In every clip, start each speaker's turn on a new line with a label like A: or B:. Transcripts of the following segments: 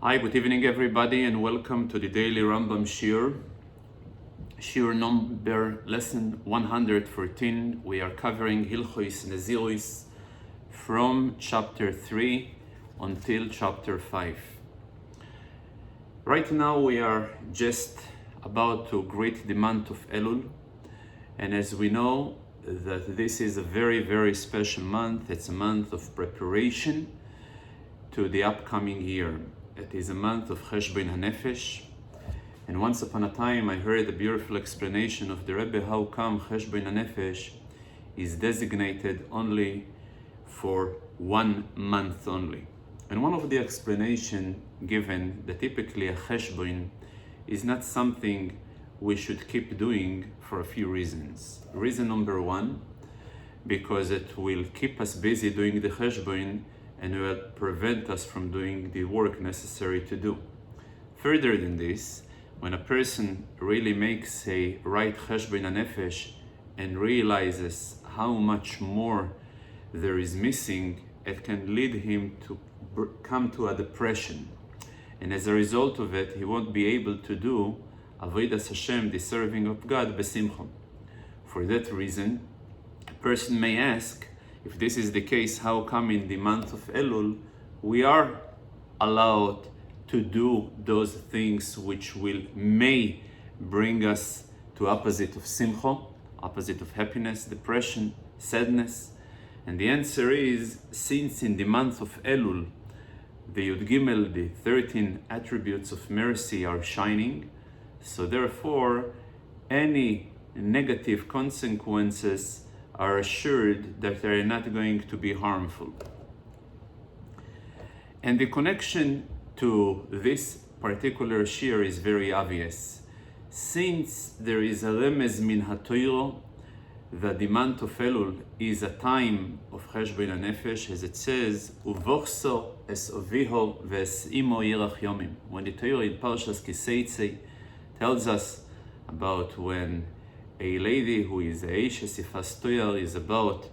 A: Hi, good evening everybody, and welcome to the daily Rambam Shiur number lesson 114. We are covering Hilchos Nezirut from chapter 3 until chapter 5. Right now we are just about to greet the month of Elul, and as we know that this is a very special month. It's a month of preparation to the upcoming year. It is a month of Cheshbon HaNefesh, and once upon a time I heard a beautiful explanation of the Rabbi how come Cheshbon HaNefesh is designated only for 1 month only. And one of the explanation given that typically a Cheshbon is not something we should keep doing for a few reasons. Reason number one, because it will keep us busy doing the Cheshbon and will prevent us from doing the work necessary to do. Further than this, when a person really makes a right Cheshbon HaNefesh and realizes how much more there is missing, it can lead him to come to a depression. And as a result of it, he won't be able to do Avodas Hashem, the serving of God, besimcha. For that reason, a person may ask, if this is the case, how come in the month of Elul we are allowed to do those things which may bring us to opposite of simcha, opposite of happiness, depression, sadness? And the answer is, since in the month of Elul the Yud Gimel, the 13 attributes of mercy are shining, so therefore any negative consequences are assured that they are not going to be harmful. And the connection to this particular shiur is very obvious. Since there is a remez min haTorah that the month of Elul is a time of Cheshbon HaNefesh, as it says, Uvochso es oviho ve'es imo yirach yomim. When the Torah in Parshas Kiseitze tells us about when a lady who is a Eishes Sifas Toyar is about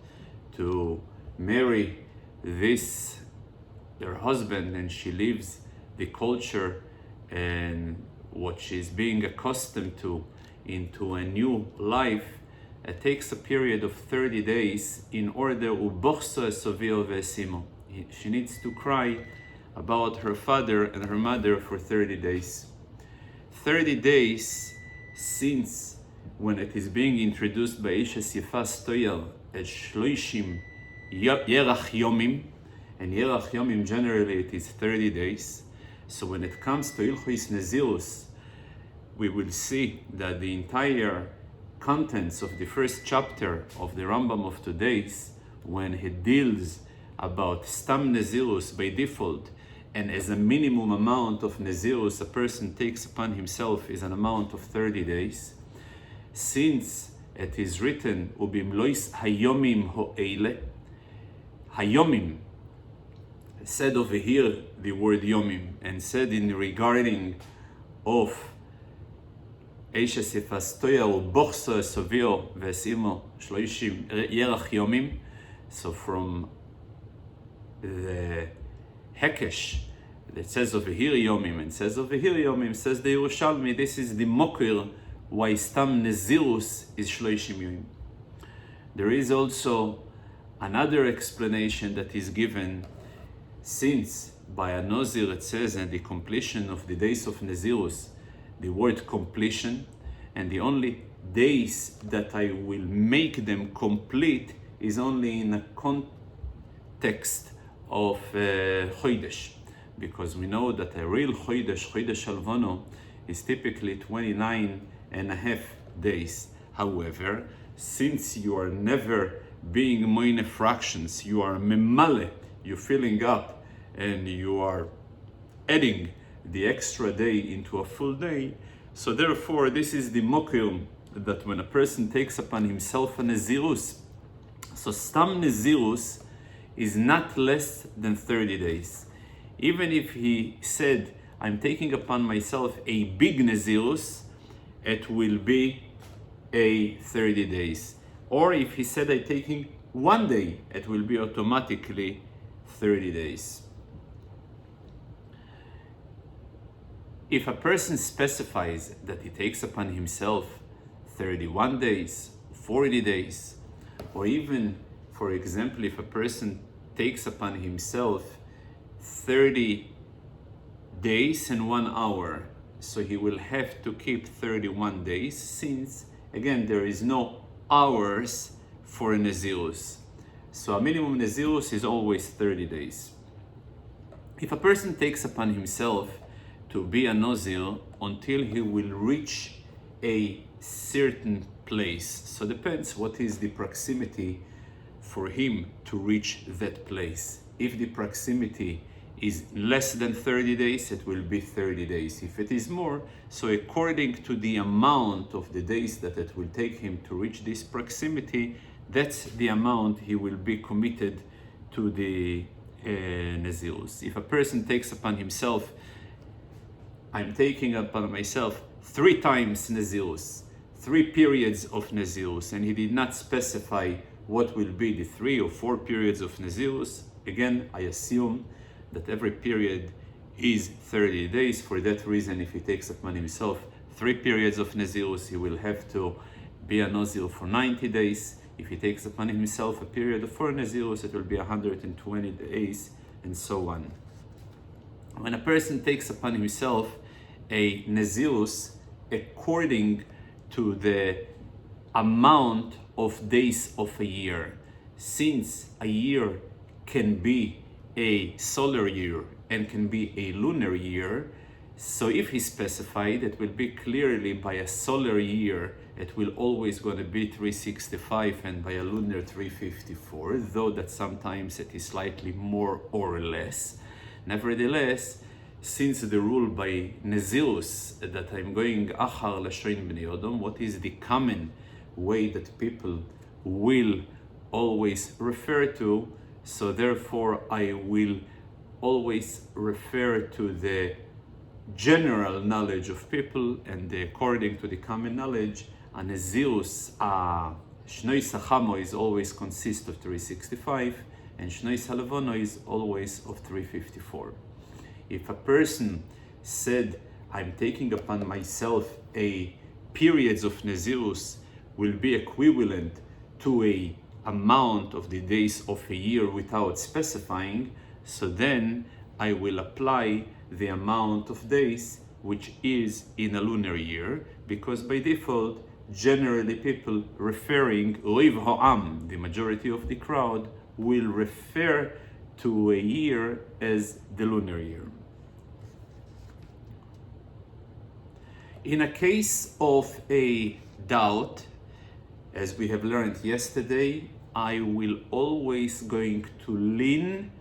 A: to marry their husband, and she leaves the culture and what she's being accustomed to into a new life, it takes a period of 30 days in order she needs to cry about her father and her mother for 30 days. 30 days since when it is being introduced by Eishes Sifas Toyar as Shloishim Yerach Yomim, and Yerach Yomim generally it is 30 days. So when it comes to Hilchos Nezirut, we will see that the entire contents of the first chapter of the Rambam of today's, when he deals about Stam Nezirut by default, and as a minimum amount of Nezirut a person takes upon himself is an amount of 30 days. Since it is written, Ubimlois Hayomim Ho'ele, Hayomim, said over here the word Yomim, and said in regarding of Eishes Sifas Toyar Ubochso Esovio Vesimo Shloishim Yerach Yomim. So from the Hekesh that says over here Yomim and says over here Yomim, says the Yerushalmi, this is the Mokir why Stam Nezirut is Shloishim Yomim. There is also another explanation that is given, since by a Nazir it says, and the completion of the days of Nezirut, the word completion, and the only days that I will make them complete is only in a context of Chodesh, because we know that a real Chodesh Alvano, is typically 29 and a half days. However, since you are never being moine fractions, you are memale, you're filling up and you are adding the extra day into a full day. So therefore, this is the mokim that when a person takes upon himself a Nezirut, so Stam Nezirut is not less than 30 days. Even if he said, I'm taking upon myself a big Nezirut, it will be a 30 days. Or if he said I'm taking 1 day, it will be automatically 30 days. If a person specifies that he takes upon himself 31 days, 40 days, or even, for example, if a person takes upon himself 30 days and 1 hour, so he will have to keep 31 days, since again there is no hours for a Nezirut. So a minimum Nezirut is always 30 days. If a person takes upon himself to be a Nazir until he will reach a certain place, so depends what is the proximity for him to reach that place. If the proximity is less than 30 days, it will be 30 days. If it is more, so according to the amount of the days that it will take him to reach this proximity, that's the amount he will be committed to the Nezirut. If a person takes upon himself, I'm taking upon myself 3 times Nezirut, 3 periods of Nezirut, and he did not specify what will be the 3 or 4 periods of Nezirut, again, I assume that every period is 30 days. For that reason, if he takes upon himself 3 periods of Nezirut, he will have to be a Nazir for 90 days. If he takes upon himself a period of 4 Nezirut, it will be 120 days, and so on. When a person takes upon himself a Nezirut according to the amount of days of a year, since a year can be a solar year and can be a lunar year, so if he specified, it will be clearly by a solar year, it will always going to be 365, and by a lunar 354, though that sometimes it is slightly more or less. Nevertheless, since the rule by Nezirut that I'm going Achar Lashrein Bnei Odom, what is the common way that people will always refer to, so therefore I will always refer to the general knowledge of people, and according to the common knowledge, a Nezirut, Shnoi Sachamo is always consist of 365, and Shnoi Salavono is always of 354. If a person said, I'm taking upon myself a periods of Nezirut will be equivalent to a amount of the days of a year without specifying, so then I will apply the amount of days which is in a lunar year, because by default, generally people referring, Riv Ha'am, the majority of the crowd, will refer to a year as the lunar year. In a case of a doubt, as we have learned yesterday, I will always going to lean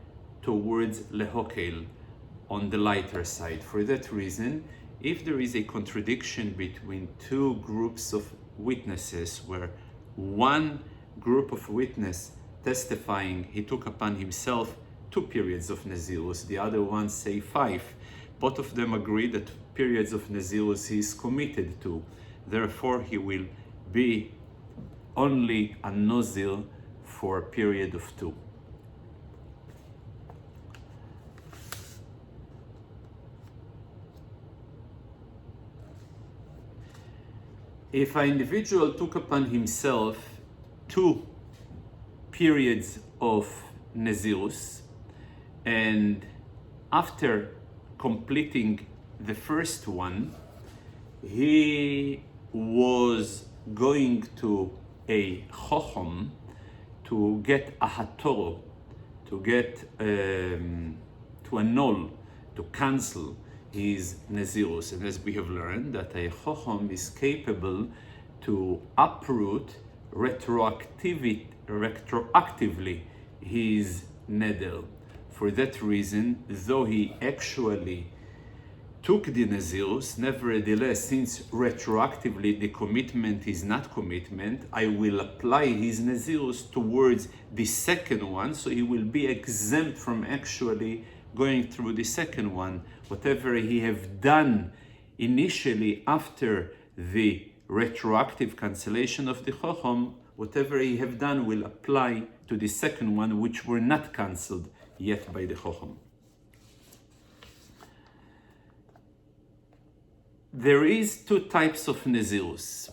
A: towards lehokel, on the lighter side. For that reason, if there is a contradiction between 2 groups of witnesses, where one group of witness testifying he took upon himself 2 periods of Nezirut, the other one say 5, both of them agree that periods of Nezirut he is committed to, therefore he will be only a Nazir for a period of 2. If an individual took upon himself 2 periods of Nezirut, and after completing the first one, he was going to a Chochom to get a Hator, to get to annul, to cancel his Nezirut. And as we have learned, that a Chochom is capable to uproot retroactively his Neder. For that reason, though he actually took the Nezirut, nevertheless, since retroactively the commitment is not commitment, I will apply his Nezirut towards the second one, so he will be exempt from actually going through the second one. Whatever he have done initially after the retroactive cancellation of the Chochom, whatever he have done will apply to the second one, which were not cancelled yet by the Chochom. There is two types of Nezirus.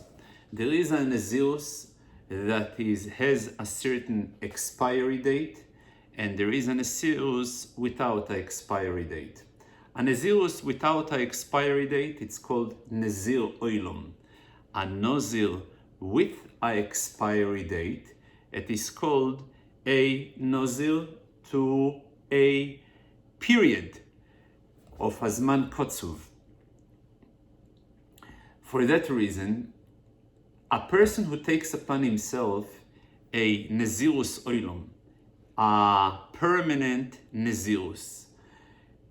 A: There is a Nezirus that has a certain expiry date, and there is a Nezirus without an expiry date. A Nezirus without an expiry date, it's called Nezir Oilom. A Nozir with an expiry date, it is called a Nozir to a period of Hazman Kotzuv. For that reason, a person who takes upon himself a Nezirus Oilom, a permanent Nezirus,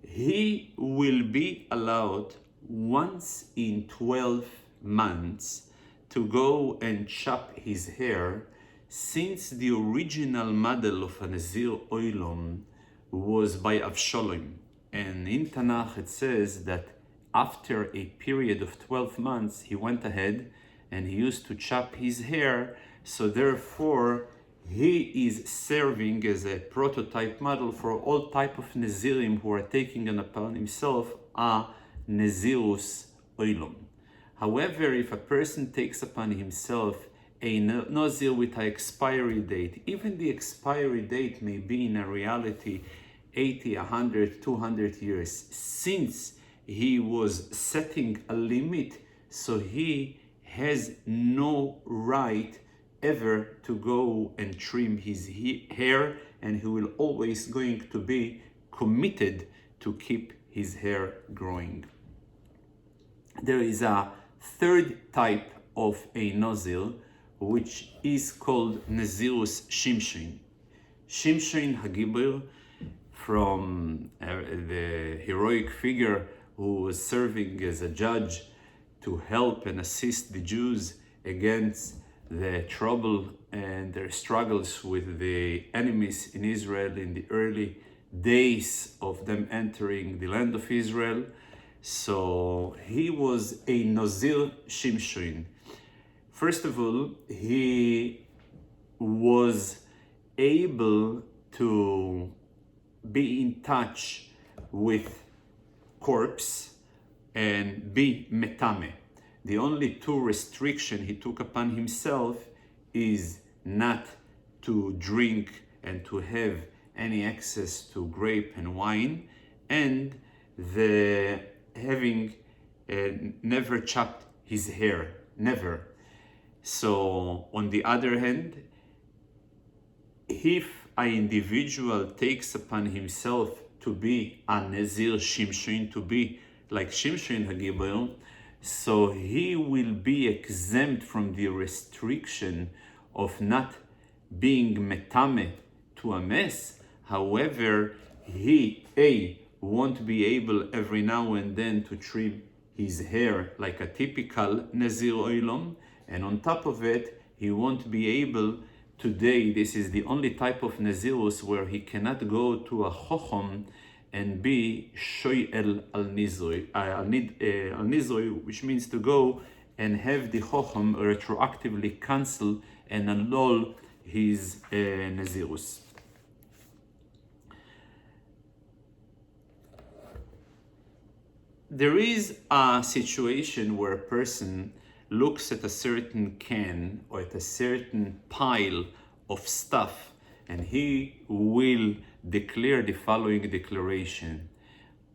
A: he will be allowed once in 12 months to go and chop his hair, since the original model of a Nezir Oilom was by Avshalom. And in Tanakh it says that after a period of 12 months, he went ahead and he used to chop his hair. So therefore, he is serving as a prototype model for all type of Nezirim who are taking upon himself a Nezirus Oilom. However, if a person takes upon himself a Nazir with an expiry date, even the expiry date may be in a reality 80, 100, 200 years, since he was setting a limit, so he has no right ever to go and trim his hair, and he will always going to be committed to keep his hair growing. There is a third type of a Nazir, which is called Nezirus Shimshin. Shimshin Hagibur, from the heroic figure who was serving as a judge to help and assist the Jews against the trouble and their struggles with the enemies in Israel in the early days of them entering the land of Israel. So he was a Nazir Shimshin. First of all, he was able to be in touch with corpse and be metame. The only two restriction he took upon himself is not to drink and to have any access to grape and wine, and the having never chopped his hair, never. So on the other hand, if an individual takes upon himself to be a Nezir Shimshin, to be like Shimshin Hagibur, so he will be exempt from the restriction of not being metame to a mess. However, he won't be able every now and then to trim his hair like a typical Nezir Oilom, and on top of it, he won't be able. Today, this is the only type of Nezirus where he cannot go to a Chochom and be Shoyel al Nizoi, which means to go and have the Chochom retroactively cancel and annul his Nezirus. There is a situation where a person looks at a certain can or at a certain pile of stuff, and he will declare the following declaration: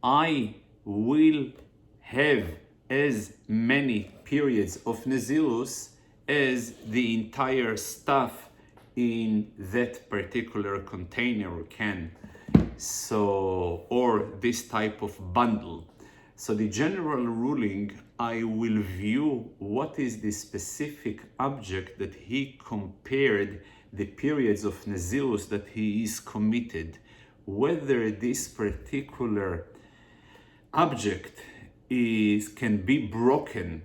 A: I will have as many periods of Nezirus as the entire stuff in that particular container or can, so, or this type of bundle. So the general ruling, I will view what is the specific object that he compared the periods of Nezirus that he is committed, whether this particular object can be broken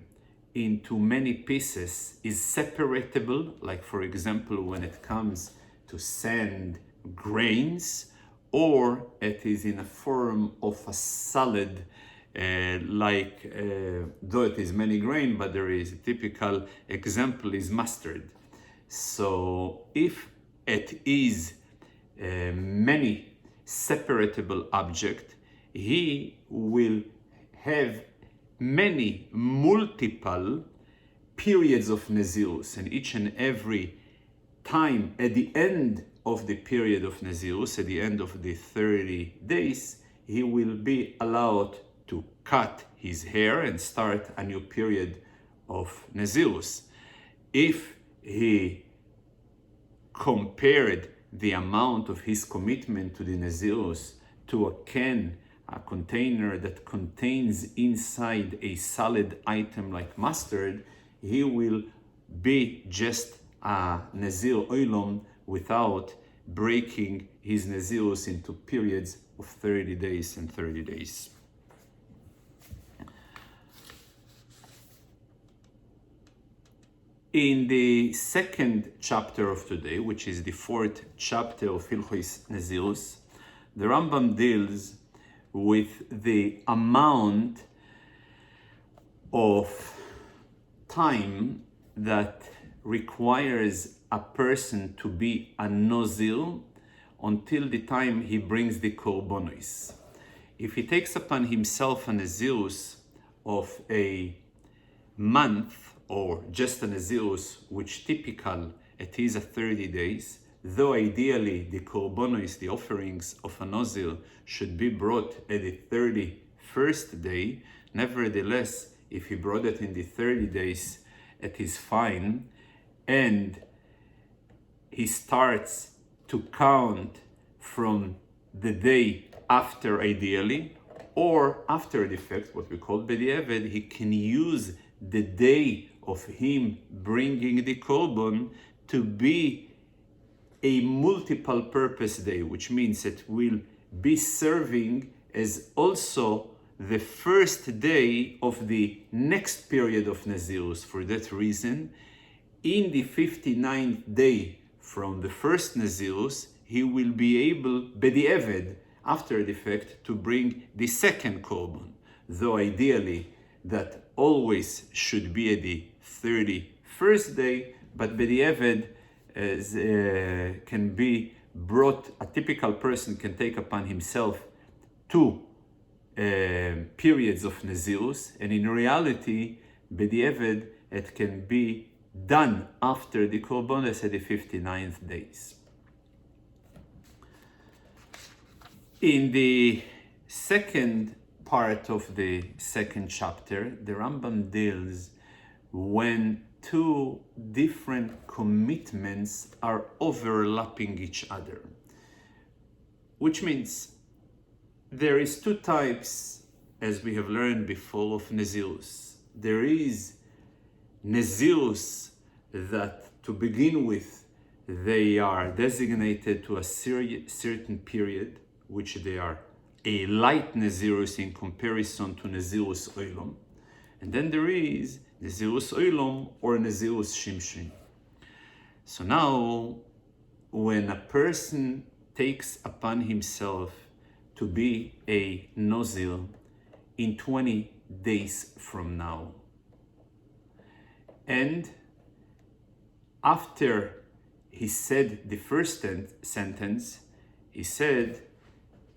A: into many pieces, is separatable, like for example when it comes to sand grains, or it is in a form of a solid, though it is many grain, but there is a typical example is mustard. So if it is many separatable object, he will have many multiple periods of Nezirut, and each and every time at the end of the period of Nezirut, at the end of the 30 days, he will be allowed to cut his hair and start a new period of Nezirut. If he compared the amount of his commitment to the Nezirut to a container that contains inside a solid item like mustard, he will be just a Nazir Olam without breaking his Nezirut into periods of 30 days and 30 days. In the second chapter of today, which is the fourth chapter of Hilchos Nezirut, the Rambam deals with the amount of time that requires a person to be a Nozil until the time he brings the korbanos. If he takes upon himself a Nezirut of a month, or just a Nezirut, which typical it is a 30 days, though ideally the korbanos, the offerings of a Nozil, should be brought at the 31st day, nevertheless, if he brought it in the 30 days, it is fine, and he starts to count from the day after ideally, or after the fact, what we call b'diavad, he can use the day of him bringing the korban to be a multiple purpose day, which means it will be serving as also the first day of the next period of Nezirut. For that reason, in the 59th day from the first Nezirut, he will be able, b'diavad, after the fact, to bring the second korban, though ideally that always should be at the 31st day, but b'diavad can be brought, a typical person can take upon himself two periods of Nezirut, and in reality, b'diavad, it can be done after the korbanos at the 59th days. In the second part of the second chapter, the Rambam deals when two different commitments are overlapping each other, which means there is two types, as we have learned before, of Nezirut. There is Nezirut that, to begin with, they are designated to a certain period, which they are a light Nezirut in comparison to Nezirut Olam. And then there is Nezirut Olam or Nezirut Shimshon. So now, when a person takes upon himself to be a Nozil in 20 days from now, and after he said the first sentence, he said,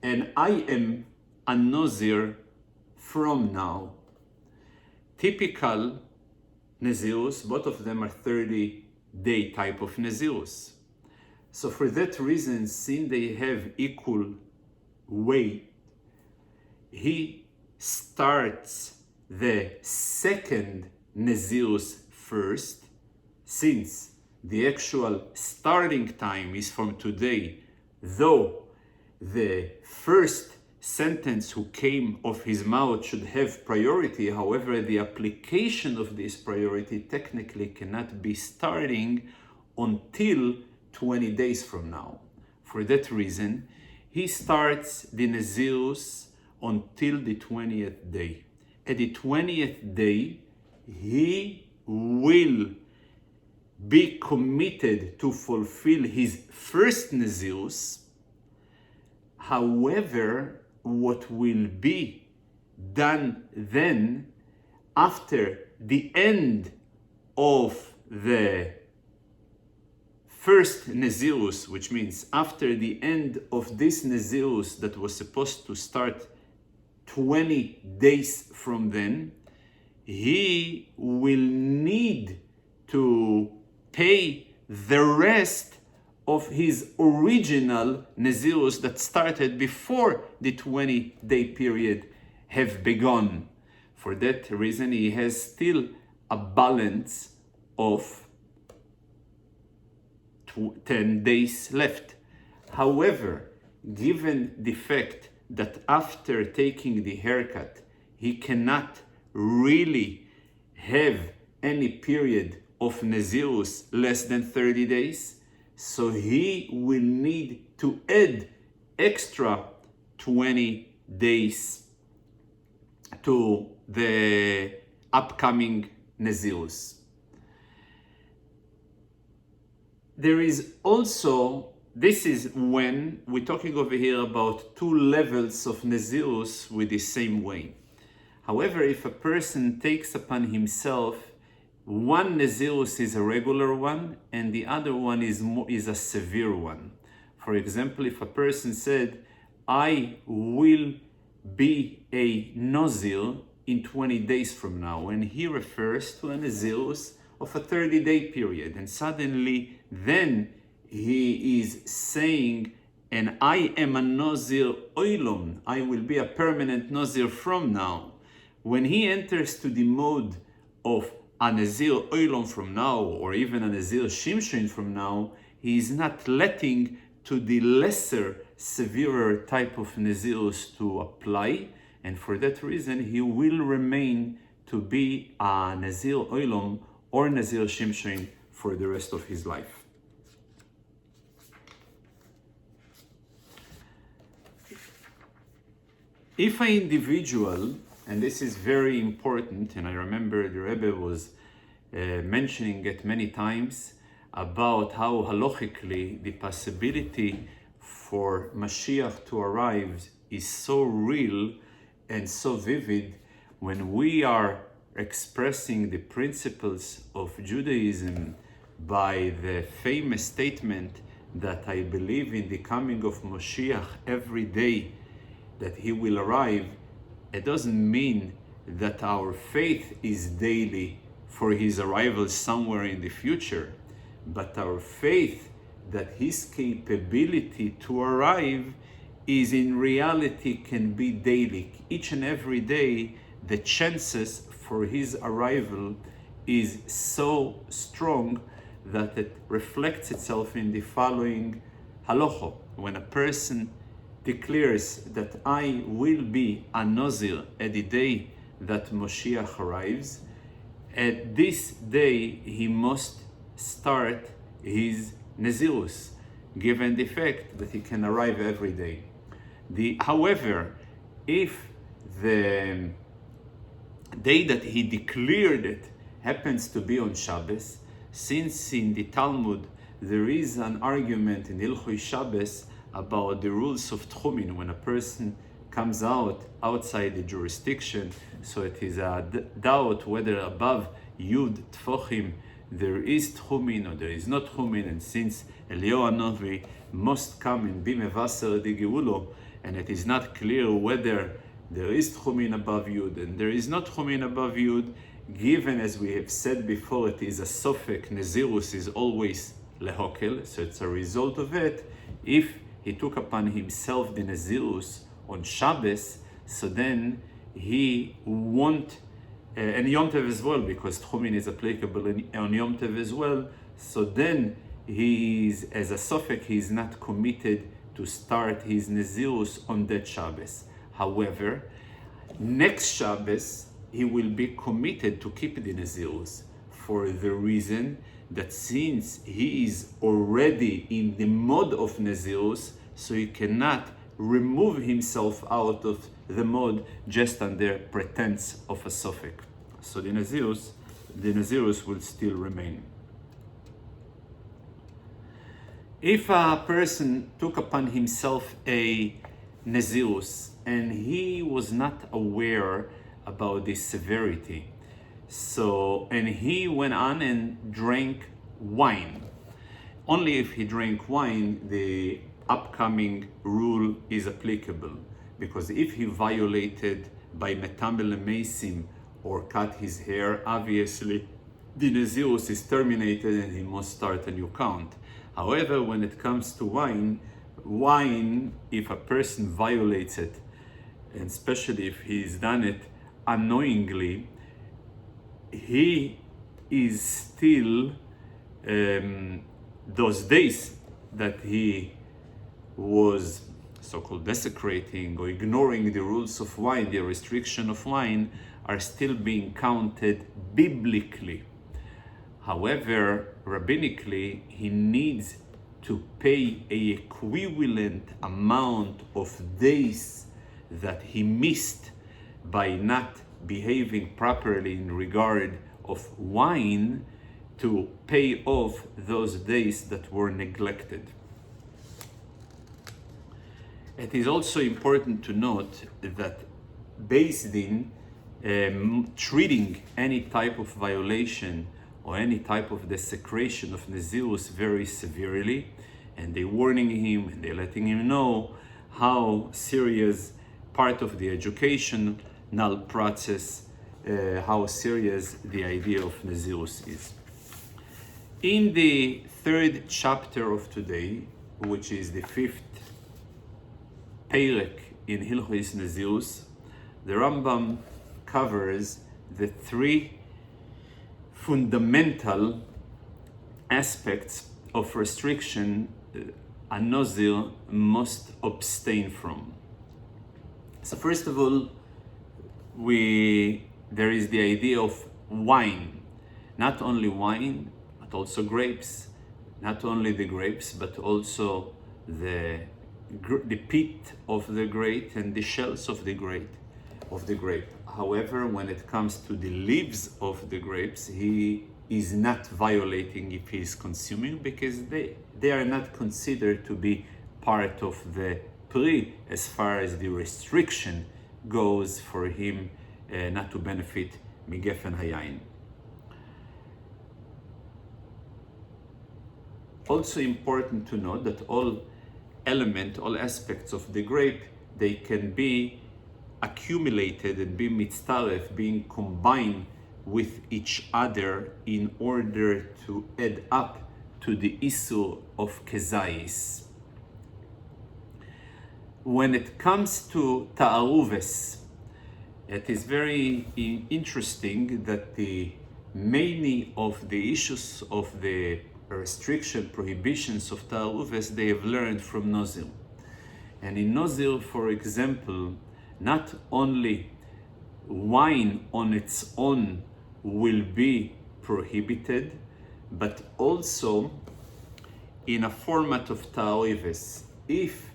A: and I am a Nozir from now. Typical Nezirut, both of them are 30-day type of Nezirut. So for that reason, since they have equal weight, he starts the second Nezirut first, since the actual starting time is from today, though the first sentence who came of his mouth should have priority. However, the application of this priority technically cannot be starting until 20 days from now. For that reason, he starts the Nezirut until the 20th day. At the 20th day, he will be committed to fulfill his first Nezirut. However, what will be done then, after the end of the first Nezirut, which means after the end of this Nezirut that was supposed to start 20 days from then, he will need to pay the rest of his original Nezirut that started before the 20-day period have begun. For that reason, he has still a balance of 10 days left. However, given the fact that after taking the haircut, he cannot really have any period of Nezirut less than 30 days, so he will need to add extra 20 days to the upcoming Nezirut. There is also, this is when we're talking over here about two levels of Nezirut with the same way. However, if a person takes upon himself, one Nezirut is a regular one and the other one is a severe one. For example, if a person said, I will be a Nazir in 20 days from now, and he refers to a Nezirut of a 30-day period, and suddenly then he is saying, and I am a Nazir Oilom, I will be a permanent Nazir from now. When he enters to the mode of a Nazir Oilom from now, or even a Nazir Shimshon from now, he is not letting to the lesser, severer type of Nezirut to apply, and for that reason he will remain to be a Nazir Oilom or Nazir Shimshon for the rest of his life. If an individual, and this is very important, and I remember the Rabbi was mentioning it many times, about how halachically the possibility for Mashiach to arrive is so real and so vivid when we are expressing the principles of Judaism by the famous statement that I believe in the coming of Mashiach every day that he will arrive. It doesn't mean that our faith is daily for his arrival somewhere in the future, but our faith that his capability to arrive is in reality can be daily. Each and every day, the chances for his arrival is so strong that it reflects itself in the following halacha. When a person declares that I will be a Nazir at the day that Moshiach arrives, at this day he must start his Nezirut, given the fact that he can arrive every day. However, if the day that he declared it happens to be on Shabbos, since in the Talmud there is an argument in Hilchos Shabbos about the rules of Tchumin when a person comes outside the jurisdiction, so it is a doubt whether above Yud Tfochim there is Tchumin or there is not Tchumin, and since Eliyahu Hanavi must come and be Mevaser di Geulo, and it is not clear whether there is Tchumin above Yud and there is not Tchumin above Yud, given, as we have said before, it is a Sofek, Nezirut is always Lehokel, so it's a result of it. If he took upon himself the Nezirut on Shabbos, so then he won't, and Yom Tov as well, because Tchumin is applicable on Yom Tov as well, so then he is, as a Sofek, he is not committed to start his Nezirut on that Shabbos. However, next Shabbos, he will be committed to keep the Nezirut for the reason that since he is already in the mode of Nezirut, so he cannot remove himself out of the mode just under pretense of a Sofek. So the Nezirut will still remain. If a person took upon himself a Nezirut and he was not aware about the severity, and he went on and drank wine. Only if he drank wine, the upcoming rule is applicable, because if he violated by metam lemesim or cut his hair, obviously the Nezirut is terminated and he must start a new count. However, when it comes to wine, if a person violates it, and especially if he's done it unknowingly, he is still, those days that he was so-called desecrating or ignoring the rules of wine, the restriction of wine, are still being counted biblically. However, rabbinically, he needs to pay an equivalent amount of days that he missed by not behaving properly in regard of wine, to pay off those days that were neglected. It is also important to note that Beis Din treating any type of violation or any type of desecration of Nezirut very severely, and they warning him and they letting him know how serious part of the educational process, how serious the idea of Nezirut is. In the third chapter of today, which is the fifth Perek in Hilchos Nezirut, the Rambam covers the three fundamental aspects of restriction a Nazir must abstain from. So first of all, there is the idea of wine. Not only wine, but also grapes. Not only the grapes, but also the pit of the grape and the shells of the grape. However, when it comes to the leaves of the grapes, he is not violating if he is consuming, because they are not considered to be part of the pri as far as the restriction goes for him not to benefit migefen hayayin. Also important to note that all aspects of the grape, they can be accumulated and be mitzaref, being combined with each other in order to add up to the issue of kezayis. When it comes to ta'aruves, it is very interesting that many of the issues of the restriction, prohibitions of ta'aruves, they have learned from Nazir. And in Nazir, for example, not only wine on its own will be prohibited, but also in a format of ta'aruves. If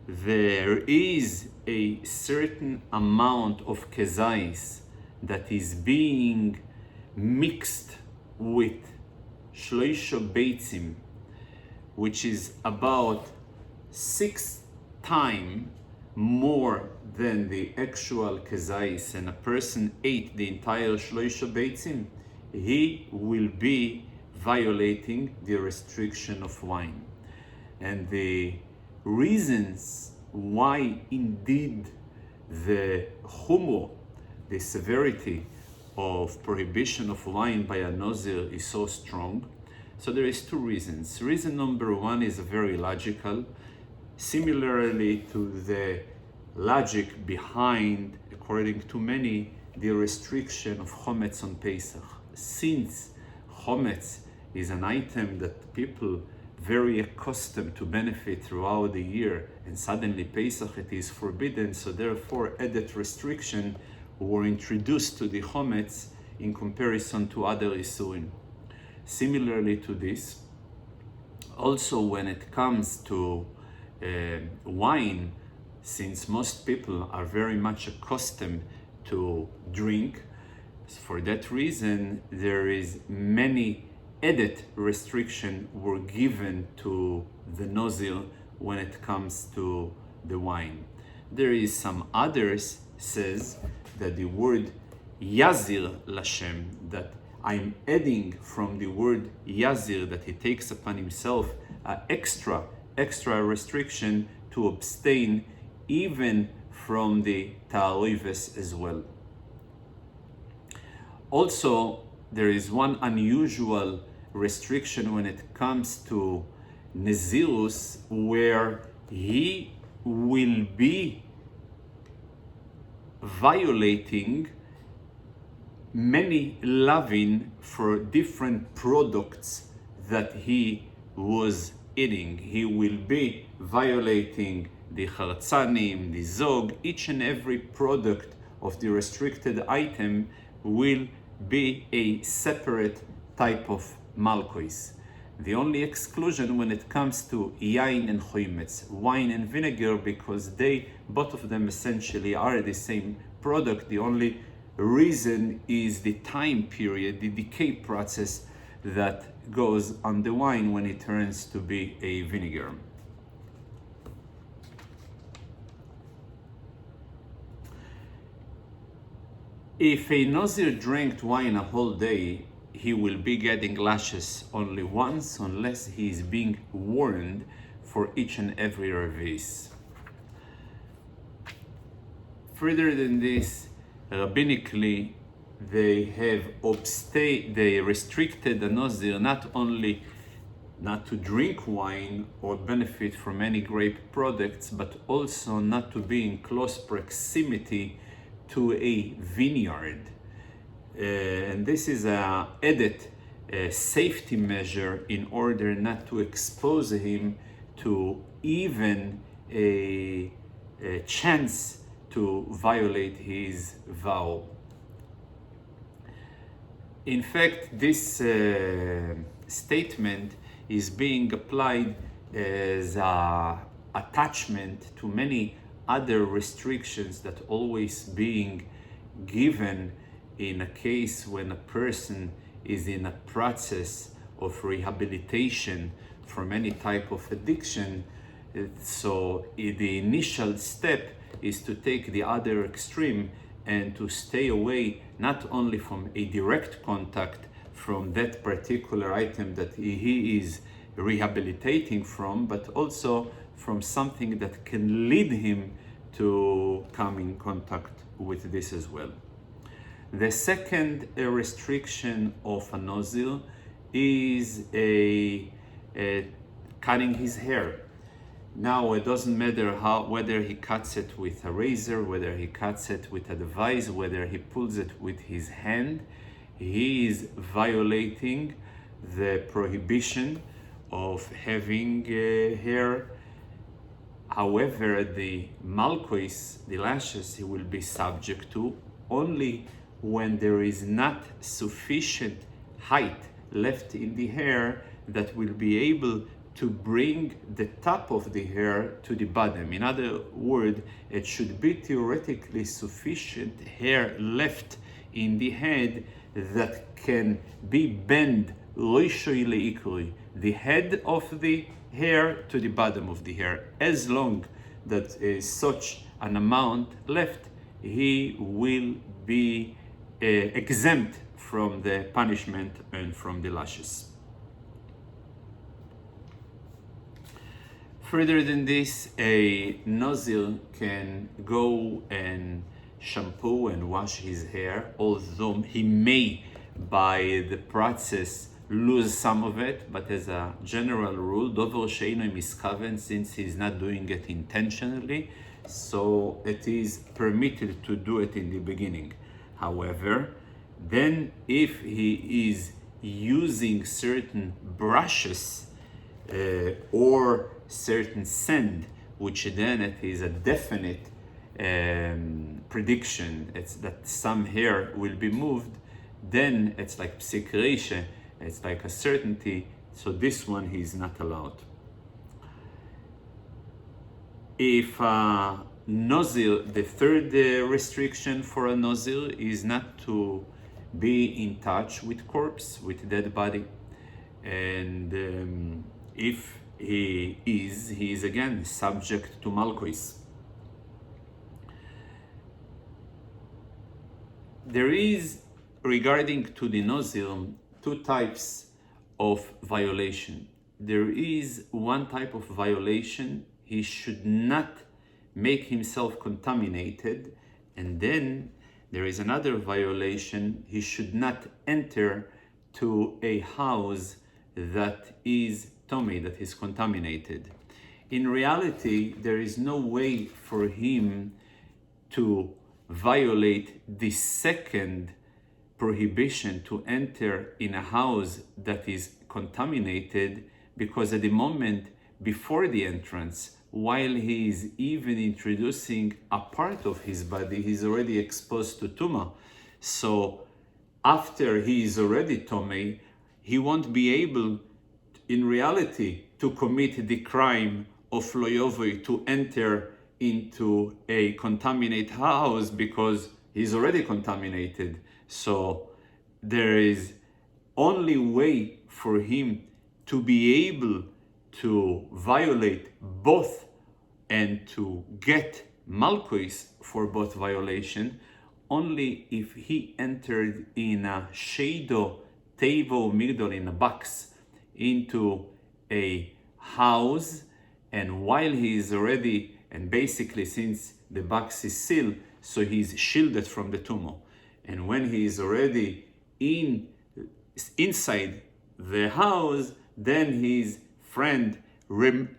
A: there is a certain amount of kezayis that is being mixed with shloisha beitzim, which is about 6 times more than the actual kezayis, and a person ate the entire shloisha beitzim, he will be violating the restriction of wine. And the reasons why indeed the humor, the severity of prohibition of wine by a Nazir is so strong. So there is 2 reasons. Reason number 1 is very logical, similarly to the logic behind, according to many, the restriction of chometz on Pesach. Since chometz is an item that people very accustomed to benefit throughout the year, and suddenly Pesach it is forbidden, so therefore added restriction were introduced to the chometz in comparison to other isurim. Similarly to this, also when it comes to wine, since most people are very much accustomed to drink, for that reason there is many added restriction were given to the Nazir when it comes to the wine. There is some others says that the word Yazir Lashem, that I'm adding from the word Yazir, that he takes upon himself an extra restriction to abstain even from the ta'aruves as well. Also, there is one unusual restriction when it comes to Nezirus, where he will be violating many lavin for different products that he was eating. He will be violating the chartzanim, the zog, each and every product of the restricted item will be a separate type of malkois. The only exclusion when it comes to yain and choimetz, wine and vinegar, because both of them essentially are the same product. The only reason is the time period, the decay process that goes on the wine when it turns to be a vinegar. If a Nazir drank wine a whole day, he will be getting lashes only once, unless he is being warned for each and every revis. Further than this, rabbinically, they restricted the Nazir not only not to drink wine or benefit from any grape products, but also not to be in close proximity to a vineyard. And this is an added safety measure in order not to expose him to even a chance to violate his vow. In fact, this statement is being applied as an attachment to many other restrictions that always being given in a case when a person is in a process of rehabilitation from any type of addiction. So the initial step is to take the other extreme and to stay away not only from a direct contact from that particular item that he is rehabilitating from, but also from something that can lead him to come in contact with this as well. The second restriction of a Nazir is cutting his hair. Now, it doesn't matter whether he cuts it with a razor, whether he cuts it with a device, whether he pulls it with his hand, he is violating the prohibition of having hair. However, the malkois, the lashes, he will be subject to only when there is not sufficient height left in the hair that will be able to bring the top of the hair to the bottom. In other words, it should be theoretically sufficient hair left in the head that can be bent loishoile equally, the head of the hair to the bottom of the hair. As long that is such an amount left, he will be exempt from the punishment and from the lashes. Further than this, a Nazir can go and shampoo and wash his hair, although he may, by the process, lose some of it, but as a general rule, dover sheino miskaven, since he's not doing it intentionally, so it is permitted to do it in the beginning. However, then if he is using certain brushes or certain sand, which then it is a definite prediction, it's that some hair will be moved, then it's like psikreshe, it's like a certainty, so this one he is not allowed. If Nazir, the third restriction for a Nazir is not to be in touch with corpse, with dead body, and if he is again subject to malkois. There is, regarding to the Nazir, two types of violation. There is one type of violation, he should not make himself contaminated, and then There is another violation. He should not enter to a house that is Tomei, that is contaminated. In reality, there is no way for him to violate the second prohibition to enter in a house that is contaminated, because at the moment before the entrance, while he is even introducing a part of his body, he's already exposed to Tuma. So after he is already Tomei, he won't be able in reality to commit the crime of Lo Yovoi, to enter into a contaminated house, because he's already contaminated. So there is only way for him to be able to violate both and to get Malkuis for both violation, only if he entered in a Sheido, Tevo, Migdol, in a box, into a house, and while he is already, and basically since the box is sealed, so he's shielded from the tumor. And when he is already inside the house, then his friend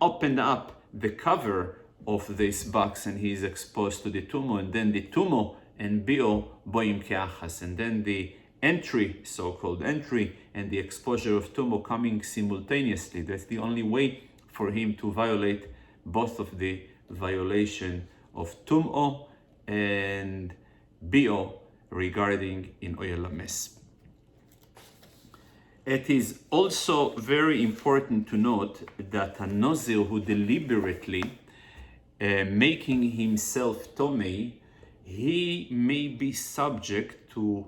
A: opened up the cover of this box and he is exposed to the tumor, and then the tumor and bio boim keachas, and then the entry, so-called entry, and the exposure of tumor coming simultaneously. That's the only way for him to violate both of the violation of tumor and bio regarding in Oyel HaMes. It is also very important to note that a Nazir who deliberately making himself Tomei, he may be subject to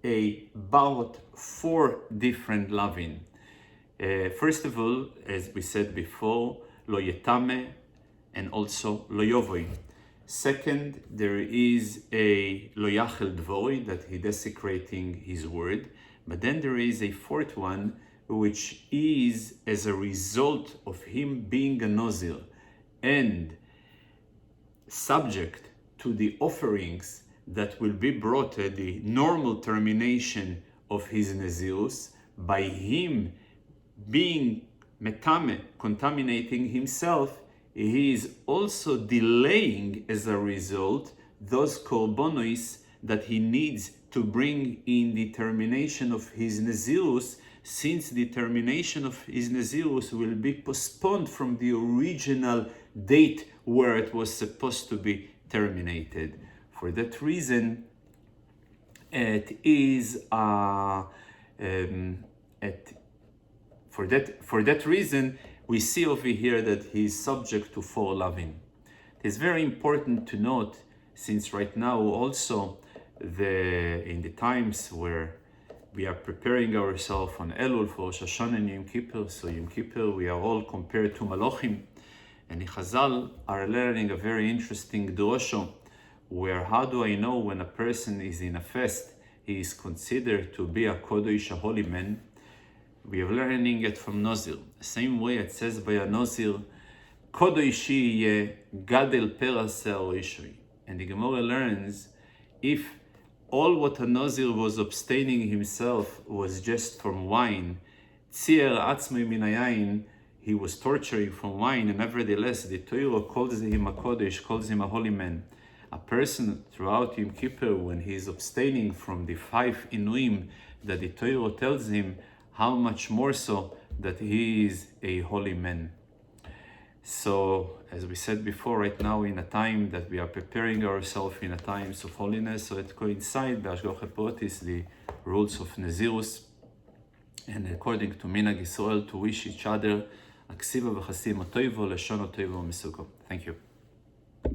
A: about 4 different lavin. First of all, as we said before, Lo Yetame and also Lo Yovoi. Second, there is a Lo Yachel Dvoi, that he desecrating his word. But then there is a 4th one, which is as a result of him being a Nazir and subject to the offerings that will be brought at the normal termination of his Nezirus, by him being metame, contaminating himself, he is also delaying as a result those korbonos that he needs to bring in the termination of his Nezirus, since the termination of his Nezirus will be postponed from the original date where it was supposed to be terminated. For that reason, it is for that reason we see over here that he is subject to 4 lavin. It is very important to note, since right now also in the times where we are preparing ourselves on Elul for Rosh Hashanah and Yom Kippur, so Yom Kippur we are all compared to Malachim, and the Chazal are learning a very interesting drosha, where how do I know when a person is in a fast, he is considered to be a Kodesh, a holy man? We are learning it from Nazir. The same way it says by a Nazir, Kodeshi ye gadel peraseh oishui. And the Gemara learns, if all what a Nazir was abstaining himself was just from wine, tzier atzmei min hayayin, he was torturing from wine, and nevertheless the Torah calls him a Kodesh, calls him a holy man. A person throughout Yom Kippur, when he is abstaining from the 5 inuim that the Torah tells him, how much more so that he is a holy man. So, as we said before, right now in a time that we are preparing ourselves in a times of holiness, so it coincides b'Hashgacha Pratis the rules of Nezirus, and according to Minhag Yisrael, to wish each other Aksiva v'chasim atoivo, leshon atoivo, mesuko. Thank you.